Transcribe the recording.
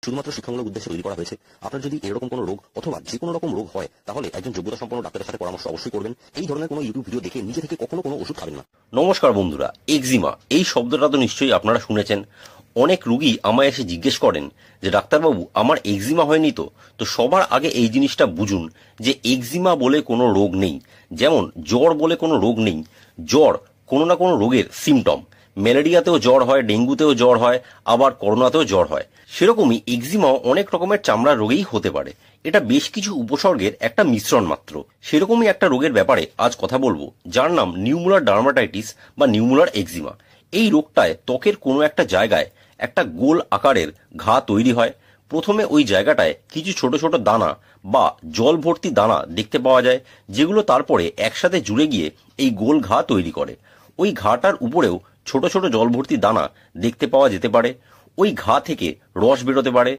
শুধুমাত্র শিক্ষামূলক উদ্দেশ্যে তৈরি করা হয়েছে। আপনার যদি এরকম কোনো রোগ অথবা যে কোনো রকম রোগ হয় তাহলে একজন যোগ্যতা সম্পন্ন ডাক্তারের সাথে পরামর্শ অবশ্যই করবেন। এই ধরনের কোনো ইউটিউব ভিডিও দেখে নিজে থেকে কখনো কোনো ওষুধ খাবেন না। নমস্কার বন্ধুরা, এক্সিমা এই শব্দটা তো নিশ্চয়ই আপনারা শুনেছেন। অনেক রোগী আমায় এসে জিজ্ঞেস করেন যে ডাক্তারবাবু আমার এক্সিমা হয়নি তো সবার আগে এই জিনিসটা বুঝুন যে এক্সিমা বলে কোনো রোগ নেই। যেমন জ্বর বলে কোনো রোগ নেই, জ্বর কোনো না কোনো রোগের সিমটম। ম্যালেরিয়াতেও জ্বর হয়, ডেঙ্গুতেও জ্বর হয়, আবার করোনাতেও জ্বর হয়। সেরকমই এক্সিমাও অনেক রকমের চামড়ার রোগেই হতে পারে। এটা বেশ কিছু উপসর্গের একটা মিশ্রণ মাত্র। সেরকমই একটা রোগের ব্যাপারে আজ কথা বলবো, যার নাম নিউমুলার ডার্মাটাইটিস বা নিউমুলার এক্সিমা। এই রোগটায় ত্বকের কোনো একটা জায়গায় একটা গোল আকারের ঘা তৈরি হয়। প্রথমে ওই জায়গাটায় কিছু ছোট ছোট দানা বা জল ভর্তি দানা দেখতে পাওয়া যায়, যেগুলো তারপরে একসাথে জুড়ে গিয়ে এই গোল ঘা তৈরি করে। ওই ঘাটার উপরেও ছোট ছোট জল ভর্তি দানা দেখতে পাওয়া যেতে পারে। ওই ঘা থেকে রস বেরোতে পারে,